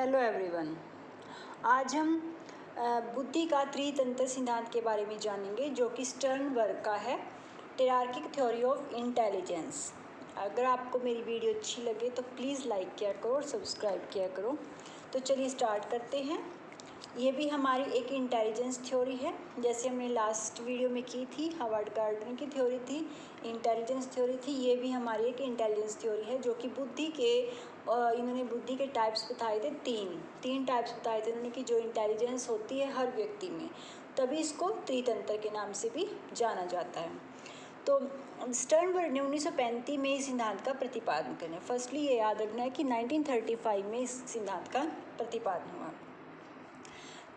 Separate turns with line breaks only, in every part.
Hello everyone. आज हम बुद्धि का त्रितंत्र सिद्धांत के बारे में जानेंगे जो कि स्टर्नबर्ग का है, टेरार्किक थ्योरी ऑफ इंटेलिजेंस। अगर आपको मेरी वीडियो अच्छी लगे तो प्लीज़ लाइक किया करो और सब्सक्राइब किया करो। तो चलिए स्टार्ट करते हैं। ये भी हमारी एक इंटेलिजेंस थ्योरी है, जैसे हमने लास्ट वीडियो में की थी। हावर्ड गार्डनर की थ्योरी थी, इंटेलिजेंस थ्योरी थी। ये भी हमारी एक इंटेलिजेंस थ्योरी है जो कि बुद्धि के इन्होंने बुद्धि के टाइप्स बताए थे। तीन टाइप्स बताए थे इन्होंने कि जो इंटेलिजेंस होती है हर व्यक्ति में, तभी इसको त्रितंत्र के नाम से भी जाना जाता है। तो स्टर्नबर्ग ने 1935 में इस सिद्धांत का प्रतिपादन करें। फर्स्टली ये याद रखना है कि 1935 में इस सिद्धांत का प्रतिपादन हुआ।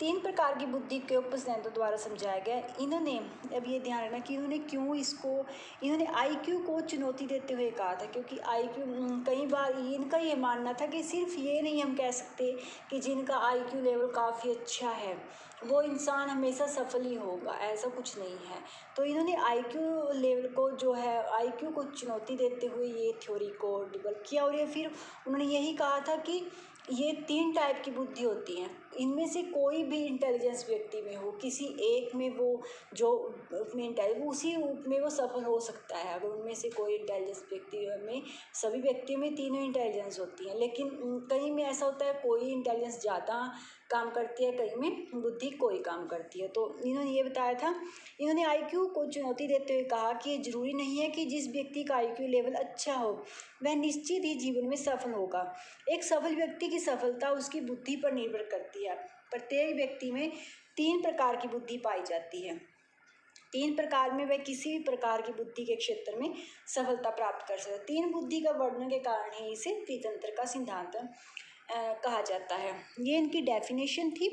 3 प्रकार की बुद्धि के उपसिद्धांतों द्वारा समझाया गया। इन्होंने अब ये ध्यान रखना कि इन्होंने आईक्यू को चुनौती देते हुए कहा था, क्योंकि आईक्यू कई बार इनका ये मानना था कि सिर्फ ये नहीं हम कह सकते कि जिनका आईक्यू लेवल काफ़ी अच्छा है वो इंसान हमेशा सफल ही होगा, ऐसा कुछ नहीं है। तो इन्होंने आईक्यू लेवल को जो है आईक्यू को चुनौती देते हुए ये थ्योरी को डेवलप किया। और ये फिर उन्होंने यही कहा था कि ये 3 टाइप की बुद्धि होती हैं, इनमें से कोई भी इंटेलिजेंस व्यक्ति में हो, किसी एक में वो जो उसमें इंटेलिजेंस उसी में वो सफल हो सकता है। अगर उनमें से कोई इंटेलिजेंस व्यक्ति में, सभी व्यक्तियों में तीनों इंटेलिजेंस होती हैं, लेकिन कहीं में ऐसा होता है कोई इंटेलिजेंस ज़्यादा काम करती है, कहीं में बुद्धि कोई काम करती है। तो इन्होंने ये बताया था, इन्होंने आईक्यू को चुनौती देते हुए कहा कि ये ज़रूरी नहीं है कि जिस व्यक्ति का आईक्यू लेवल अच्छा हो वह निश्चित ही जीवन में सफल होगा। एक सफल व्यक्ति की सफलता उसकी बुद्धि पर निर्भर करती है। प्रत्येक व्यक्ति में 3 प्रकार की बुद्धि पाई जाती है। 3 प्रकार में वह किसी भी प्रकार की बुद्धि के क्षेत्र में सफलता प्राप्त कर सकता है। 3 बुद्धि का वर्णन के कारण ही इसे त्रितंत्र का सिद्धांत कहा जाता है। ये इनकी डेफिनेशन थी।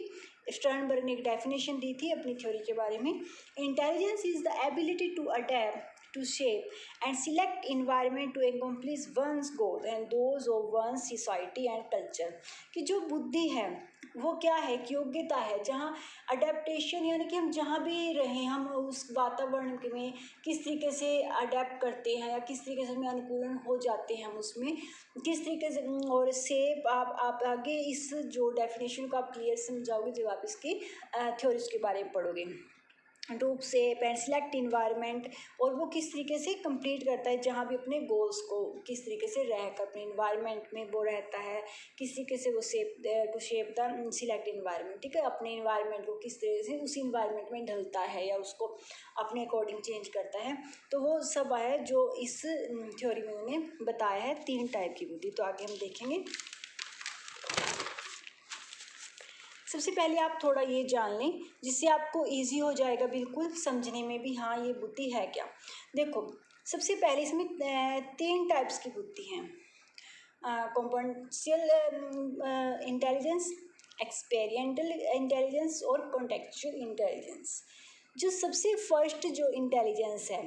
स्टर्नबर्ग ने एक डेफिनेशन दी थी अपनी थ्योरी के बारे में। Intelligence is the ability to adapt, to shape and select environment to accomplish one's goal and those of one's society and culture। कि जो बुद्धि है वो क्या है, कि योग्यता है जहाँ अडेप्टेशन, यानी कि हम जहाँ भी रहें हम उस वातावरण में किस तरीके से अडेप्ट करते हैं या किस तरीके से हमें अनुकूलन हो जाते हैं हम उसमें किस तरीके से। और सेप आप आगे इस जो डेफिनेशन को आप क्लियर समझाओगे जब आप इसकी थ्योरीज के बारे में पढ़ोगे। रूप से एंड सिलेक्ट इन्वायरमेंट, और वो किस तरीके से कंप्लीट करता है जहाँ भी अपने गोल्स को किस तरीके से रहकर अपने इन्वायरमेंट में वो रहता है, किस तरीके से वो शेप द सिलेक्ट इन्वायरमेंट। ठीक है, अपने इन्वायरमेंट को किस तरीके से उस इन्वायरमेंट में ढलता है या उसको अपने अकॉर्डिंग चेंज करता है। तो वो सब है जो इस थ्योरी में उन्होंने बताया है 3 टाइप की बुद्धि। तो आगे हम देखेंगे। सबसे पहले आप थोड़ा ये जान लें जिससे आपको इजी हो जाएगा बिल्कुल समझने में भी, हाँ ये बुद्धि है क्या। देखो, सबसे पहले इसमें 3 टाइप्स की बुद्धि हैं। कॉम्पोनेंशियल इंटेलिजेंस, एक्सपेरिएंटल इंटेलिजेंस और कॉन्टेक्चुअल इंटेलिजेंस। जो सबसे फर्स्ट जो इंटेलिजेंस है,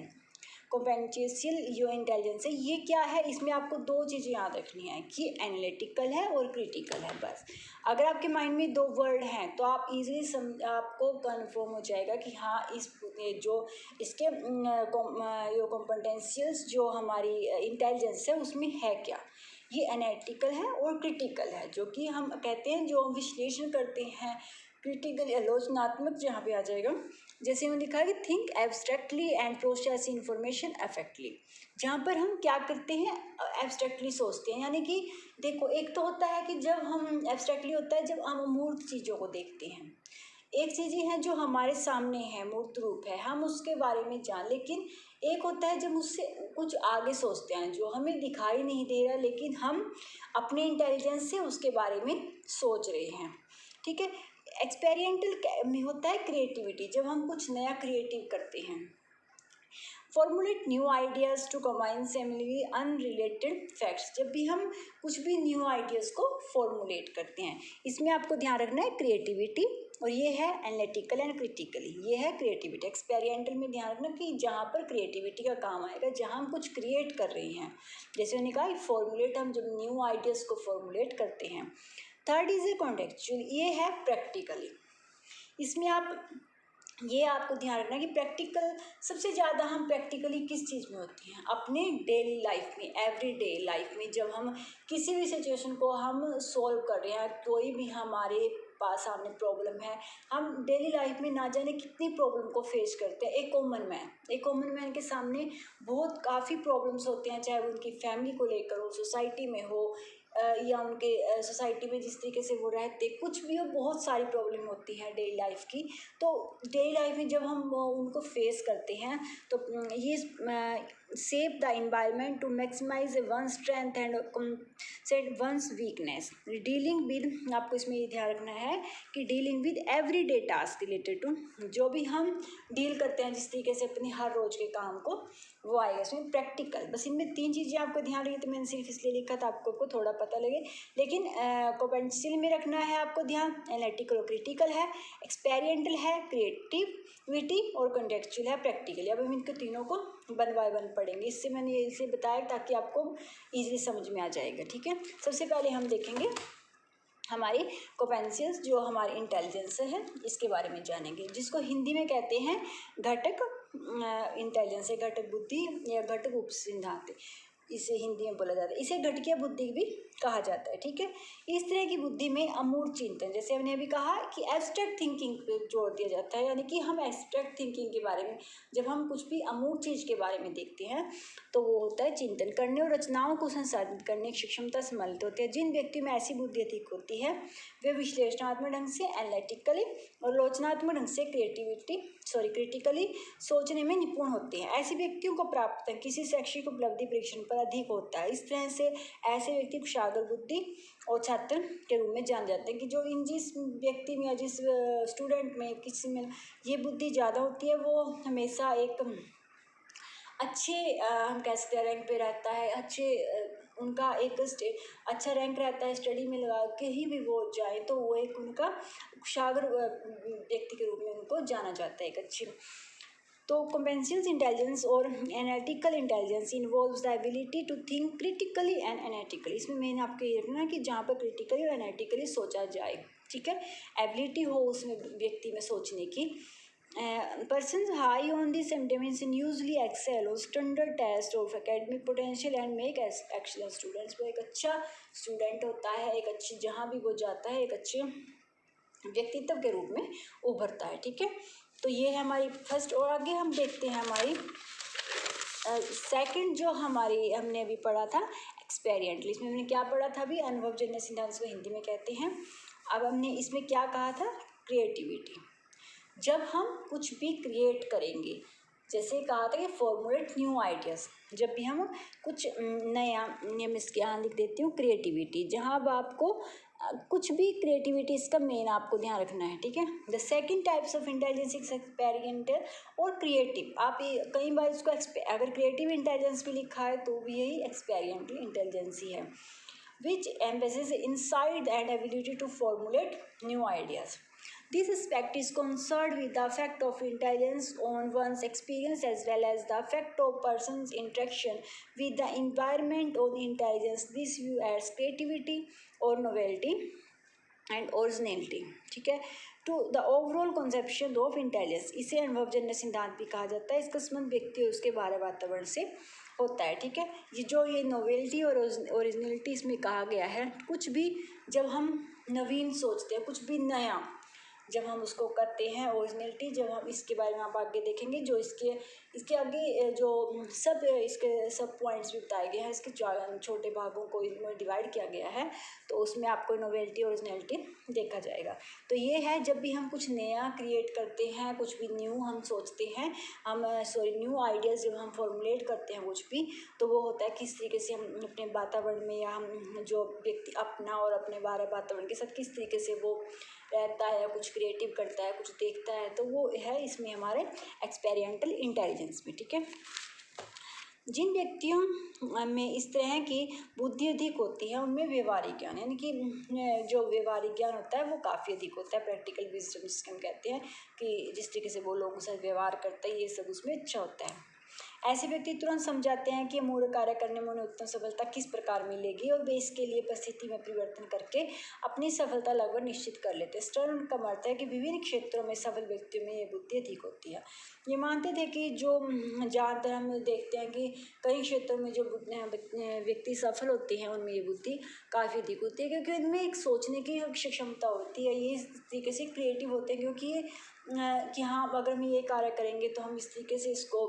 कॉम्पेंशियल जो इंटेलिजेंस है, ये क्या है, इसमें आपको 2 चीज़ें याद रखनी है कि एनालिटिकल है और क्रिटिकल है। बस अगर आपके माइंड में 2 वर्ड हैं तो आप इजीली आपको कन्फर्म हो जाएगा कि हाँ इस जो इसके जो कॉम्पेटेंशियल्स जो हमारी इंटेलिजेंस है उसमें है क्या। ये एनालिटिकल है और क्रिटिकल है, जो कि हम कहते हैं जो हम विश्लेषण करते हैं। क्रिटिकल आलोचनात्मक जहाँ पे आ जाएगा, जैसे मैंने लिखा है कि think abstractly and process information effectively, जहाँ पर हम क्या करते हैं एब्स्ट्रैक्टली सोचते हैं। यानी कि देखो, एक तो होता है कि जब हम एब्स्ट्रैक्टली होता है जब हम अमूर्त चीज़ों को देखते हैं, एक चीज़ें हैं जो हमारे सामने है, मूर्त रूप है, हम उसके बारे में जान। लेकिन एक होता है जब उससे कुछ आगे सोचते हैं जो हमें दिखाई नहीं दे रहा लेकिन हम अपने इंटेलिजेंस से उसके बारे में सोच रहे हैं। ठीक है, एक्सपेरिमेंटल में होता है क्रिएटिविटी, जब हम कुछ नया क्रिएटिव करते हैं। Formulate new ideas to combine seemingly unrelated facts, जब भी हम कुछ भी न्यू आइडियाज़ को फॉर्मुलेट करते हैं। इसमें आपको ध्यान रखना है क्रिएटिविटी, और ये है एनालिटिकल एंड क्रिटिकली, ये है क्रिएटिविटी। एक्सपेरिमेंटल में ध्यान रखना कि जहाँ पर क्रिएटिविटी का काम आएगा, जहाँ हम कुछ क्रिएट कर रहे हैं। जैसे मैंने कहा फॉर्मुलेट, हम जब न्यू आइडियाज़ को फॉर्मुलेट करते हैं। थर्ड इज ए कॉन्टेक्चुअल, ये है प्रैक्टिकली। इसमें आप ये आपको ध्यान रखना कि प्रैक्टिकल सबसे ज़्यादा हम प्रैक्टिकली किस चीज़ में होती हैं, अपने डेली लाइफ में, एवरीडे लाइफ में। जब हम किसी भी सिचुएशन को हम सॉल्व कर रहे हैं, कोई भी हमारे पास सामने प्रॉब्लम है, हम डेली लाइफ में ना जाने कितनी प्रॉब्लम को फेस करते हैं। एक कॉमन मैन के सामने बहुत काफ़ी प्रॉब्लम्स होते हैं, चाहे वो उनकी फैमिली को लेकर हो, सोसाइटी में हो, या उनके सोसाइटी में जिस तरीके से वो रहते, कुछ भी हो, बहुत सारी प्रॉब्लम होती है डेली लाइफ की। तो डेली लाइफ में जब हम उनको फेस करते हैं तो ये save the environment to maximise one strength and set one's weakness. Dealing with, आपको इसमें ये ध्यान रखना है कि dealing with everyday task related to, जो भी हम डील करते हैं जिस तरीके से अपने हर रोज के काम को, वो आएगा इसमें प्रैक्टिकल। बस इनमें 3 चीज़ें आपको ध्यान रखिए, तो मैंने सिर्फ इसलिए लिखा था आपको थोड़ा पता लगे। लेकिन पोटेंशियल में रखना है आपको ध्यान, एनालिटिकल और क्रिटिकल है, एक्सपेरिमेंटल है, क्रिएटिविटी और कॉन्टेक्चुअल है, प्रैक्टिकल। अब हम इनको तीनों को वन बाय वन पढ़ेंगे। इससे मैंने ये इसे बताया ताकि आपको ईजिली समझ में आ जाएगा, ठीक है। सबसे पहले हम देखेंगे हमारी कॉम्पेटेंसीज, जो हमारी इंटेलिजेंस है, इसके बारे में जानेंगे, जिसको हिंदी में कहते हैं घटक इंटेलिजेंस, घटक बुद्धि या घटक उप सिद्धांत, इसे हिंदी में बोला जाता है। इसे घटकीय बुद्धि भी कहा जाता है, ठीक है। इस तरह की बुद्धि में अमूर्त चिंतन, जैसे हमने अभी कहा कि एब्स्ट्रैक्ट थिंकिंग पे जोर दिया जाता है, यानी कि हम एब्स्ट्रैक्ट थिंकिंग के बारे में, जब हम कुछ भी अमूर्त चीज़ के बारे में देखते हैं तो वो होता है चिंतन करने और रचनाओं को संसाधित करने की क्षमता सम्मिलित होती है। जिन व्यक्तियों में ऐसी बुद्धि अधिक होती है वे विश्लेषणात्मक ढंग से, एनालिटिकली और आलोचनात्मक ढंग से क्रिटिकली सोचने में निपुण होते हैं। ऐसे व्यक्तियों को प्राप्त किसी शैक्षिक उपलब्धि परीक्षण पर अधिक होता है। इस तरह से ऐसे व्यक्ति कुशाग्र बुद्धि और छात्र के रूप में जान जाते हैं कि जो जिस व्यक्ति में या जिस स्टूडेंट में, किसी में ये बुद्धि ज़्यादा होती है, वो हमेशा एक अच्छे हम कह सकते हैं रैंक पे रहता है, उनका एक अच्छा रैंक रहता है, स्टडी में लगा के ही भी वो जाए तो वो एक उनका कुशाग्र व्यक्ति के रूप में उनको जाना जाता है, एक अच्छी। तो कॉम्पेटेंशियल इंटेलिजेंस और analytical intelligence involves the ability to think critically and analytically. इसमें मेन आपको ये रखना है कि जहाँ पर क्रिटिकली और एनालिटिकली सोचा जाए, ठीक है, एबिलिटी हो उसमें व्यक्ति में सोचने की। Persons high on this dimension usually excel on standard test of academic potential and make excellent students। वो एक अच्छा स्टूडेंट होता है, एक अच्छी, जहाँ भी वो जाता है एक अच्छे व्यक्तित्व के रूप में उभरता है, ठीक है। तो ये है हमारी फर्स्ट। और आगे हम देखते हैं हमारी सेकंड, जो हमारी हमने अभी पढ़ा था एक्सपेरिमेंटली। इसमें हमने क्या पढ़ा था अभी, अनुभवजन्य सिद्धांत को हिंदी में कहते हैं। अब हमने इसमें क्या कहा था, क्रिएटिविटी। जब हम कुछ भी क्रिएट करेंगे, जैसे कहा था कि फॉर्मुलेट न्यू आइडियाज़, जब भी हम कुछ नया, मैं इसके यहाँ लिख देती हूँ क्रिएटिविटी, जहाँ अब आपको कुछ भी क्रिएटिविटी, इसका मेन आपको ध्यान रखना है, ठीक है। The second types of intelligence is experimental और क्रिएटिव। आप कई बार इसको अगर क्रिएटिव इंटेलिजेंस भी लिखा है तो भी यही एक्सपेरिमेंटल इंटेलिजेंस ही है, which emphasis insight and ability to formulate new ideas. This aspect is concerned with the effect of intelligence on one's experience as well as the effect of person's interaction with the environment on intelligence. This view adds creativity or novelty and originality, ठीक है, to the overall conception of intelligence। इसे अनुभवजन्य सिद्धांत भी कहा जाता है। इसका संबंध व्यक्ति और उसके बाहरी वातावरण से होता है, ठीक है। ये नोवेल्टी और ओरिजिनलिटी इसमें कहा गया है। कुछ भी जब हम नवीन सोचते हैं, कुछ भी नया जब हम उसको करते हैं, ओरिजिनलिटी, जब हम इसके बारे में आप आगे देखेंगे, जो इसके आगे जो इसके सब पॉइंट्स भी बताए गए हैं, इसके छोटे भागों को इनमें डिवाइड किया गया है, तो उसमें आपको नोवेल्टी ओरिजिनलिटी देखा जाएगा। तो ये है, जब भी हम कुछ नया क्रिएट करते हैं, कुछ भी न्यू हम सोचते हैं, न्यू आइडियाज़ जब हम फॉर्मुलेट करते हैं कुछ भी, तो वो होता है किस तरीके से हम अपने वातावरण में, या हम जो व्यक्ति अपना और अपने बाहरी वातावरण के साथ किस तरीके से वो रहता है, कुछ क्रिएटिव करता है, कुछ देखता है, तो वो है इसमें हमारे एक्सपेरिमेंटल इंटेलिजेंस में, ठीक है। जिन व्यक्तियों में इस तरह की बुद्धि अधिक होती है उनमें व्यवहारिक ज्ञान, यानी कि जो व्यवहारिक ज्ञान होता है वो काफ़ी अधिक होता है, प्रैक्टिकल विजडम जिसके हम कहते हैं, कि जिस तरीके से वो लोगों के साथ व्यवहार करता है, ये सब उसमें अच्छा होता है। ऐसे व्यक्ति तुरंत समझाते हैं कि अमूल्य कार्य करने में उन्हें उत्तम सफलता किस प्रकार मिलेगी और वे इसके लिए परिस्थिति में परिवर्तन करके अपनी सफलता लगभग निश्चित कर लेते हैं। स्टर्न का मत है कि विभिन्न क्षेत्रों में सफल व्यक्तियों में ये बुद्धि अधिक होती है। ये मानते थे कि जो ज़्यादातर हम देखते हैं कि कई क्षेत्रों में जो व्यक्ति सफल होते हैं उनमें ये बुद्धि काफ़ी अधिक होती है, क्योंकि उनमें एक सोचने की क्षमता होती है। ये इस तरीके से क्रिएटिव होते हैं, क्योंकि ये कि हाँ अगर हम ये कार्य करेंगे तो हम इस तरीके से इसको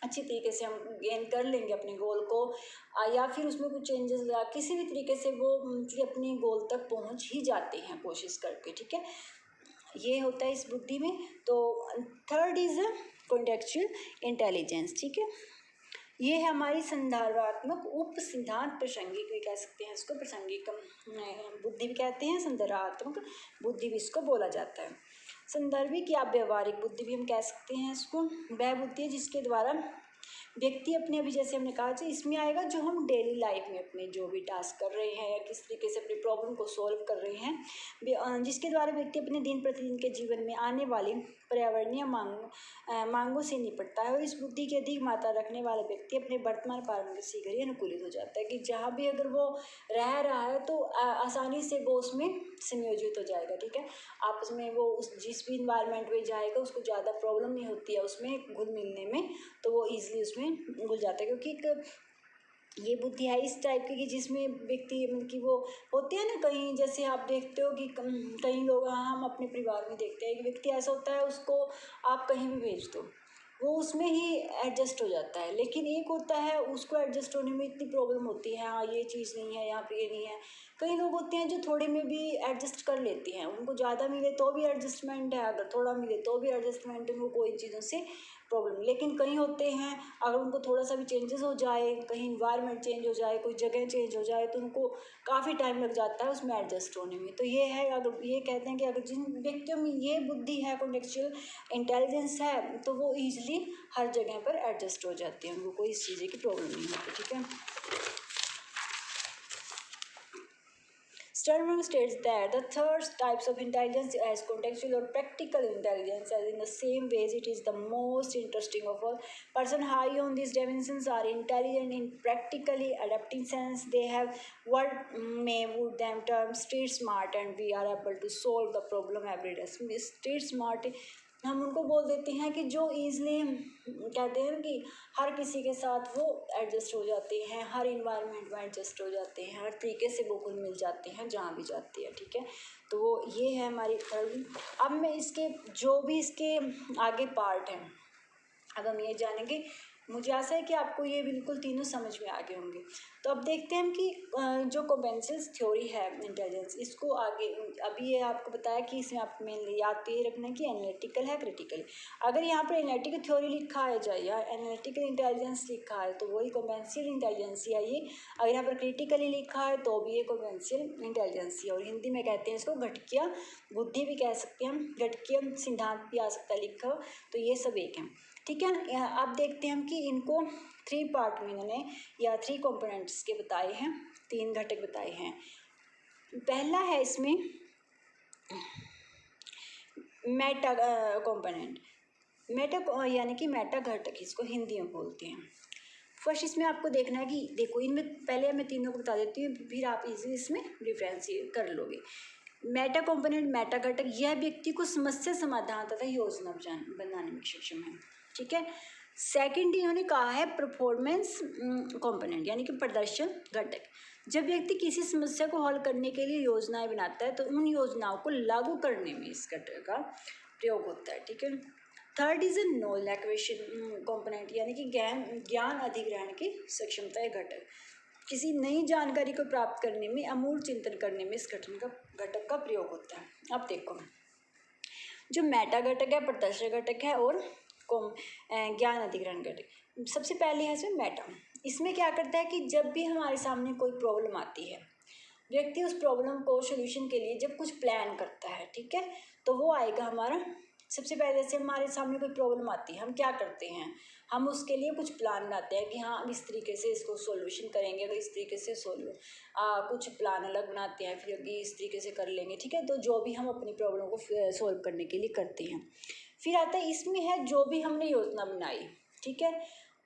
अच्छी तरीके से हम गेन कर लेंगे अपने गोल को, या फिर उसमें कुछ चेंजेस या किसी भी तरीके से वो अपने गोल तक पहुंच ही जाते हैं कोशिश करके। ठीक है, ये होता है इस बुद्धि में। तो थर्ड इज कॉन्टेक्चुअल इंटेलिजेंस। ठीक है, ये है हमारी संदर्भात्मक उप सिद्धांत प्रासंगिक भी कह सकते हैं इसको, प्रासंगिक बुद्धि भी कहते हैं, संदर्भात्मक बुद्धि भी इसको बोला जाता है। संदर्भिक या व्यवहारिक बुद्धि भी हम कह सकते हैं इसको। वह बुद्धि है जिसके द्वारा व्यक्ति अपने, अभी जैसे हमने कहा कि इसमें आएगा जो हम डेली लाइफ में अपने जो भी टास्क कर रहे हैं या किस तरीके से अपनी प्रॉब्लम को सॉल्व कर रहे हैं, जिसके द्वारा व्यक्ति अपने दिन प्रतिदिन के जीवन में आने वाली पर्यावरणीय मांगों से निपटता है। और इस बुद्धि की अधिक मात्रा रखने वाला व्यक्ति अपने वर्तमान पारंपरिक शीघ्र ही अनुकूलित हो जाता है, कि जहाँ भी अगर वो रह रहा है तो आसानी से वो उसमें संयोजित हो जाएगा। ठीक है, आपस में वो उस जिस भी इन्वायरमेंट में जाएगा उसको ज़्यादा प्रॉब्लम नहीं होती है उसमें घुल मिलने में, तो वो ईजिली उसमें घुल जाता है। क्योंकि एक ये बुद्धि है इस टाइप की कि जिसमें व्यक्ति मतलब कि वो होते हैं ना, कहीं जैसे आप देखते हो कि कई लोग, हम अपने परिवार में देखते हैं कि व्यक्ति ऐसा होता है उसको आप कहीं भी भेज दो वो उसमें ही एडजस्ट हो जाता है। लेकिन एक होता है उसको एडजस्ट होने में इतनी प्रॉब्लम होती है, हाँ ये चीज़ नहीं है यहाँ पे, ये नहीं है। कई लोग होते हैं जो थोड़े में भी एडजस्ट कर लेते हैं, उनको ज़्यादा मिले तो भी एडजस्टमेंट है, अगर थोड़ा मिले तो भी एडजस्टमेंट है, उनको कोई चीज़ों से प्रॉब्लम। लेकिन कई होते हैं अगर उनको थोड़ा सा भी चेंजेस हो जाए, कहीं इन्वायरमेंट चेंज हो जाए, कोई जगह चेंज हो जाए, तो उनको काफ़ी टाइम लग जाता है उसमें एडजस्ट होने में। तो ये है, अगर ये कहते हैं कि अगर जिन व्यक्तियों में ये बुद्धि है, कॉन्टेक्चुअल इंटेलिजेंस है, तो वो ईजिली हर जगह पर एडजस्ट हो जाते हैं, उनको कोई इस चीज़ की प्रॉब्लम नहीं होती। ठीक है, Sternberg states that the third types of intelligence as contextual or practical intelligence, as in the same ways it is the most interesting of all. Person high on these dimensions are intelligent in practically adapting sense. They have what may would them term street smart, and we are able to solve the problem every day. Street smart हम उनको बोल देते हैं कि जो easily कहते हैं कि हर किसी के साथ वो एडजस्ट हो जाते हैं, हर इन्वायरमेंट में एडजस्ट हो जाते हैं, हर तरीके से वो घुल मिल जाते हैं जहाँ भी जाते हैं। ठीक है, तो वो ये है हमारी थर्ड। अब मैं इसके जो भी इसके आगे पार्ट हैं अब हम ये जानेंगे। मुझे आशा है कि आपको ये बिल्कुल तीनों समझ में आ गए होंगे। तो अब देखते हैं हम कि जो कॉम्पेटेंशियल थ्योरी है इंटेलिजेंस, इसको आगे अभी ये आपको बताया कि इसमें आप मेनली याद तो ये रखना है कि एनालिटिकल है, क्रिटिकल। अगर यहाँ पर एनालिटिकल थ्योरी लिखा है जाए या एनालिटिकल इंटेलिजेंस लिखा है तो वही कॉम्पेटेंशियल इंटेलिजेंस ही है ये। अगर यहाँ पर क्रिटिकली लिखा है तो भी ये कॉम्पेटेंशियल इंटेलिजेंस ही है। और हिंदी में कहते हैं इसको घटकिया बुद्धि भी कह सकते हैं हम, घटकिया सिद्धांत भी आ सकता है लिखा, तो ये सब एक है। ठीक है, अब देखते हैं हम कि इनको 3 पार्ट में इन्होंने या 3 कंपोनेंट्स के बताए हैं, 3 घटक बताए हैं। पहला है इसमें मेटा कंपोनेंट, मेटा यानी कि मेटा घटक इसको हिंदी में बोलते हैं। फर्स्ट इसमें आपको देखना है कि देखो इनमें पहले मैं तीनों को बता देती हूँ, फिर आप इजीली इसमें डिफ्रेंशिएट कर लोगे। मेटा कंपोनेंट, मेटा घटक, यह व्यक्ति को समस्या समाधान तथा योजना बनाने में सक्षम है। ठीक है, सेकंड इन्होंने कहा है परफॉर्मेंस कंपोनेंट यानी कि प्रदर्शन घटक। जब व्यक्ति किसी समस्या को हल करने के लिए योजनाएं बनाता है तो उन योजनाओं को लागू करने में इस घटक का प्रयोग होता है। ठीक है, third is a knowledge acquisition component यानी कि ज्ञान अधिग्रहण की सक्षमता है घटक। किसी नई जानकारी को प्राप्त करने में, अमूल चिंतन करने में इस घटक का प्रयोग होता है। अब देखो जो मेटा घटक है, प्रदर्शन घटक है और ज्ञान अधिग्रहण घटक। सबसे पहले है इसमें मेटा। इसमें क्या करता है कि जब भी हमारे सामने कोई प्रॉब्लम आती है, व्यक्ति उस प्रॉब्लम को सोल्यूशन के लिए जब कुछ प्लान करता है, ठीक है, तो वो आएगा हमारा। सबसे पहले जैसे हमारे सामने कोई प्रॉब्लम आती है, हम क्या करते हैं, हम उसके लिए कुछ प्लान बनाते हैं कि हाँ हम इस तरीके से इसको सॉल्यूशन करेंगे, अगर इस तरीके से कुछ प्लान अलग बनाते हैं, फिर अभी इस तरीके से कर लेंगे। ठीक है, तो जो भी हम अपनी प्रॉब्लम को सॉल्व करने के लिए करते हैं। फिर आता है इसमें है जो भी हमने योजना बनाई, ठीक है।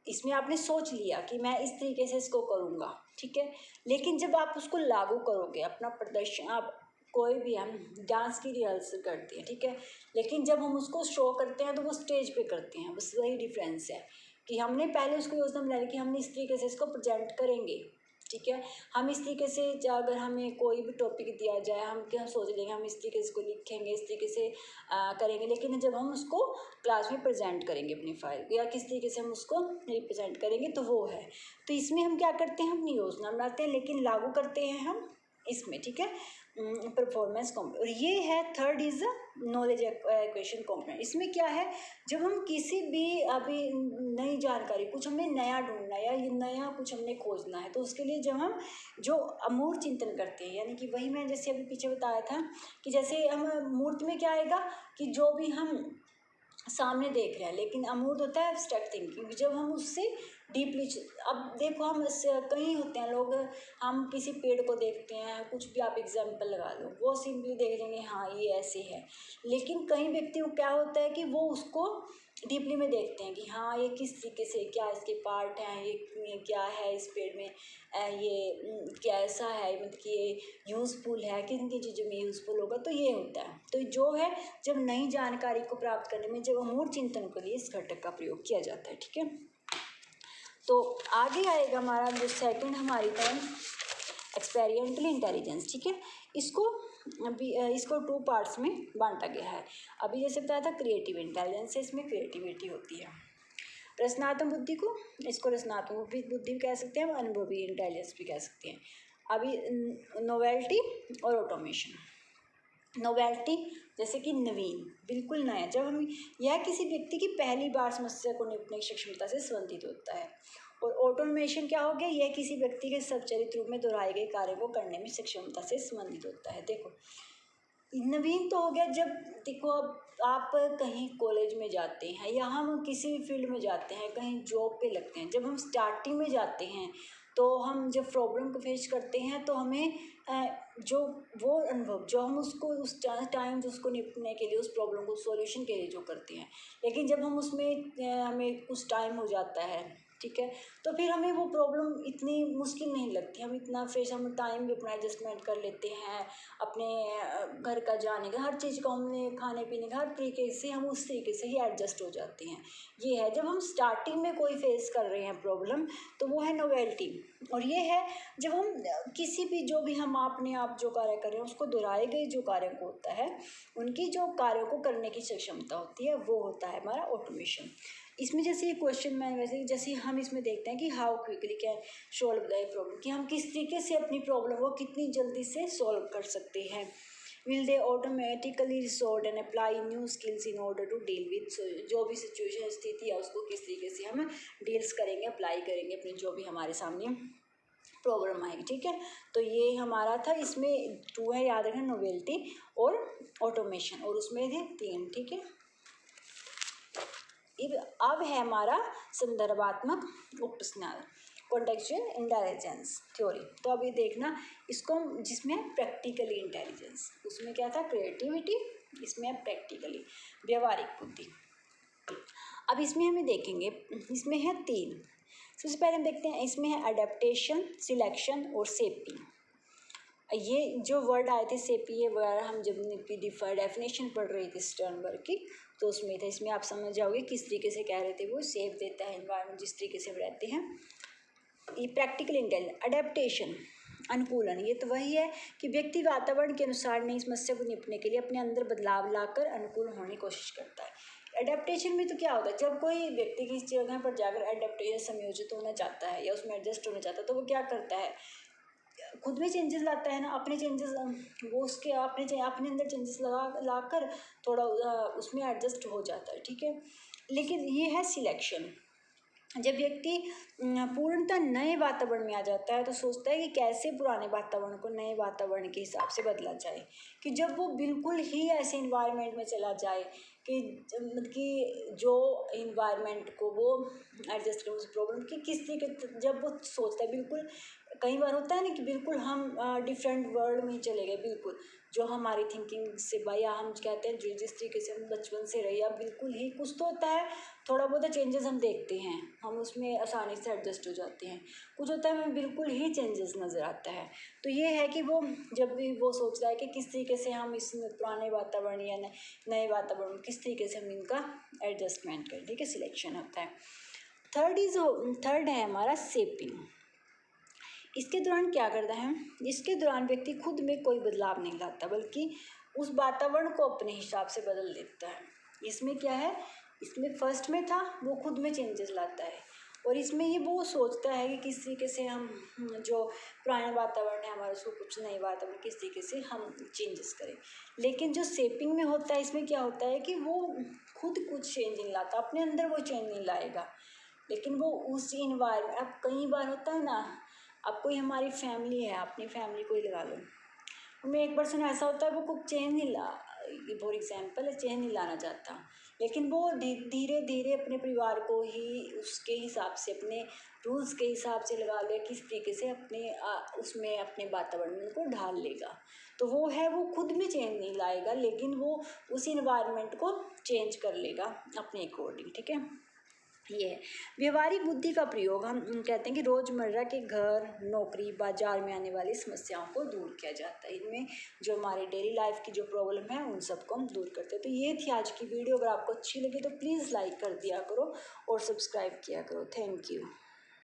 इसमें आपने सोच लिया कि मैं इस तरीके से इसको करूँगा, ठीक है। लेकिन जब आप उसको लागू करोगे, अपना प्रदर्शन, आप कोई भी, हम डांस की रिहर्सल करते हैं, ठीक है, लेकिन जब हम उसको शो करते हैं तो वो स्टेज पे करते हैं, बस वही डिफरेंस है कि हमने पहले उसको योजना बना ली कि हमने इस तरीके से इसको प्रेजेंट करेंगे, ठीक है। हम इस तरीके से, अगर हमें कोई भी टॉपिक दिया जाए, हम क्या सोच लेंगे, हम इस तरीके से इसको लिखेंगे, इस तरीके से करेंगे, लेकिन जब हम उसको क्लास में प्रेजेंट करेंगे अपनी फाइल, या किस तरीके से हम उसको रिप्रेजेंट करेंगे, तो वो है। तो इसमें हम क्या करते हैं, अपनी योजना बनाते हैं, लेकिन लागू करते हैं हम इसमें, ठीक है, परफॉर्मेंस कॉम्पोनेंट। और ये है third is knowledge equation component. इसमें क्या है, जब हम किसी भी अभी नई जानकारी, कुछ हमें नया ढूंढना है या ये नया कुछ हमने खोजना है, तो उसके लिए जब हम जो अमूर्त चिंतन करते हैं, यानी कि वही मैं जैसे अभी पीछे बताया था कि जैसे हम मूर्त में क्या आएगा कि जो भी हम सामने देख रहे हैं, लेकिन अमूर्त होता है एब्स्ट्रैक्ट थिंकिंग, जब हम उससे डीपली, अब देखो हम कहीं होते हैं लोग, हम किसी पेड़ को देखते हैं, कुछ भी आप एग्जांपल लगा लो, वो सिंपली देख लेंगे हाँ ये ऐसे है, लेकिन कई व्यक्तियों को क्या होता है कि वो उसको डीपली में देखते हैं कि हाँ ये किस तरीके से, क्या इसके पार्ट हैं, ये क्या है इस पेड़ में, ये क्या ऐसा है, मतलब कि ये यूज़फुल है, किन किन चीज़ों में यूज़फुल होगा, तो ये होता है। तो जो है, जब नई जानकारी को प्राप्त करने में जब अमूर्त चिंतन के लिए इस घटक का प्रयोग किया जाता है, ठीक है। तो आगे आएगा हमारा जो सेकंड हमारी टर्म एक्सपेरिमेंटल इंटेलिजेंस, ठीक है। इसको अभी इसको 2 पार्ट्स में बांटा गया है। अभी जैसे बताया था क्रिएटिव इंटेलिजेंस है, इसमें क्रिएटिविटी होती है। रचनात्मक बुद्धि को, इसको रचनात्मक बुद्धि भी कह सकते हैं, अनुभवी इंटेलिजेंस भी कह सकते हैं। अभी नोवेल्टी और ऑटोमेशन। नोवेल्टी जैसे कि नवीन, बिल्कुल नया, जब हम, यह किसी व्यक्ति की पहली बार समस्या को निपटने की क्षमता से संबंधित होता है। और ऑटोमेशन क्या हो गया, यह किसी व्यक्ति के सच्चरित्र रूप में दोहराए गए कार्य को करने में सक्षमता से संबंधित होता है। देखो नवीन तो हो गया, जब देखो अब आप कहीं कॉलेज में जाते हैं या हम किसी भी फील्ड में जाते हैं, कहीं जॉब पे लगते हैं, जब हम स्टार्टिंग में जाते हैं तो हम जब प्रॉब्लम को फेस करते हैं तो हमें जो वो अनुभव जो हम उसको उस टाइम जो उसको निपटने के लिए, उस प्रॉब्लम को सॉल्यूशन के लिए जो करते हैं, लेकिन जब हम उसमें हमें कुछ टाइम हो जाता है, ठीक है, तो फिर हमें वो प्रॉब्लम इतनी मुश्किल नहीं लगती, हम इतना फ्रेश, हम टाइम भी अपना एडजस्टमेंट कर लेते हैं, अपने घर का जाने का, हर चीज़ का, हमने खाने पीने का, हर तरीके से हम उस तरीके से ही एडजस्ट हो जाते हैं। ये है जब हम स्टार्टिंग में कोई फेस कर रहे हैं प्रॉब्लम, तो वो है नोवेल्टी। और ये है जब हम किसी भी, जो भी हम अपने आप जो कार्य कर रहे हैं, उसको दोहराए गए जो कार्यों को होता है, उनकी जो कार्यों को करने की क्षमता होती है, वो होता है हमारा ऑटोमेशन। इसमें जैसे ये क्वेश्चन में वैसे जैसे हम इसमें देखते हैं कि how quickly can solve the problem, कि हम किस तरीके से अपनी प्रॉब्लम को कितनी जल्दी से सॉल्व कर सकते हैं। Will they automatically resort and apply new skills in order to deal with, जो भी सिचुएशन स्थिति है उसको किस तरीके से हम डील्स करेंगे, अप्लाई करेंगे अपने जो भी हमारे सामने प्रॉब्लम आएगी, ठीक है। तो ये हमारा था, इसमें 2 है, याद रखना, नोवेल्टी और ऑटोमेशन, और उसमें थे 3, ठीक है। अब है हमारा संदर्भात्मक उपस्नान, कॉन्टेक्चुअल इंटेलिजेंस थ्योरी। तो अभी देखना इसको, जिसमें प्रैक्टिकली इंटेलिजेंस, उसमें क्या था क्रिएटिविटी, इसमें प्रैक्टिकली व्यवहारिक बुद्धि। अब इसमें हमें देखेंगे, इसमें है 3। सबसे पहले हम देखते हैं, इसमें है अडेप्टेशन, सिलेक्शन और शेपिंग। ये जो वर्ड आए थे सेपी, ये वर्ड हम जब डेफिनेशन पढ़ रही थी स्टर्नबर्ग की, तो उसमें था। इसमें आप समझ जाओगे किस तरीके से कह रहे थे, वो सेप देता है एनवायरनमेंट जिस तरीके से हम रहते हैं। ये प्रैक्टिकल इंटेलिजेंस, अडेप्टेशन अनुकूलन, ये तो वही है कि व्यक्ति वातावरण के अनुसार नई समस्या को निपटने के लिए अपने अंदर बदलाव लाकर अनुकूल होने की कोशिश करता है। अडेप्टेशन में तो क्या होता है, जब कोई व्यक्ति किसी जगह पर जाकर अडेप्टेशन समायोजित होना चाहता है या उसमें एडजस्ट होना चाहता है, तो वो क्या करता है, खुद में चेंजेस लाता है ना, अपने चेंजेस, वो उसके अपने अंदर चेंजेस लाकर थोड़ा उसमें एडजस्ट हो जाता है, ठीक है। लेकिन ये है सिलेक्शन, जब व्यक्ति पूर्णतः नए वातावरण में आ जाता है तो सोचता है कि कैसे पुराने वातावरण को नए वातावरण के हिसाब से बदला जाए, कि जब वो बिल्कुल ही ऐसे इन्वायरमेंट में चला जाए कि मतलब कि जो इन्वायरमेंट को वो एडजस्ट करे, उस प्रॉब्लम की किस तरीके, जब वो सोचता है बिल्कुल कई बार होता है ना कि बिल्कुल हम डिफरेंट वर्ल्ड में ही चले गए, बिल्कुल जो हमारी थिंकिंग से भाई, या हम कहते हैं जो जिस तरीके से हम बचपन से रहे, या बिल्कुल ही कुछ तो होता है, थोड़ा बहुत चेंजेस हम देखते हैं, हम उसमें आसानी से एडजस्ट हो जाते हैं। कुछ होता है हमें बिल्कुल ही चेंजेस नज़र आता है। तो ये है कि वो जब भी वो सोच रहा है कि किस तरीके से हम इस पुराने वातावरण या नए वातावरण में किस तरीके से हम इनका एडजस्टमेंट करें, ठीक है, सिलेक्शन होता है। थर्ड है हमारा सेपिंग। इसके दौरान क्या करता है, इसके दौरान व्यक्ति खुद में कोई बदलाव नहीं लाता, बल्कि उस वातावरण को अपने हिसाब से बदल देता है। इसमें क्या है, इसमें फर्स्ट में था वो खुद में चेंजेस लाता है, और इसमें ये वो सोचता है कि किस तरीके से हम जो पुराना वातावरण है हमारा, उसको कुछ नए वातावरण किस तरीके से हम चेंजेस करें। लेकिन जो शेपिंग में होता है, इसमें क्या होता है कि वो खुद कुछ चेंज नहीं लाता, अपने अंदर वो चेंज नहीं लाएगा, लेकिन वो उस इन्वायरमेंट, अब कई बार होता है ना, अब कोई हमारी फैमिली है, अपनी फैमिली को ही लगा लो, उनमें एक पर्सन ऐसा होता है वो कुछ चेंज नहीं ला, फॉर एग्जाम्पल चेंज नहीं लाना चाहता, लेकिन वो धीरे धीरे अपने परिवार को ही उसके हिसाब से, अपने रूल्स के हिसाब से लगा ले, किस तरीके से अपने उसमें अपने वातावरण में उनको ढाल लेगा। तो वो है, वो खुद में चेंज नहीं लाएगा, लेकिन वो उस इन्वायरमेंट को चेंज कर लेगा अपने अकॉर्डिंग, ठीक है। ये है व्यवहारिक बुद्धि का प्रयोग। हम कहते हैं कि रोज़मर्रा के घर, नौकरी, बाजार में आने वाली समस्याओं को दूर किया जाता है। इनमें जो हमारे डेली लाइफ की जो प्रॉब्लम है उन सबको हम दूर करते हैं। तो ये थी आज की वीडियो। अगर आपको अच्छी लगी तो प्लीज़ लाइक कर दिया करो और सब्सक्राइब किया करो। Thank you.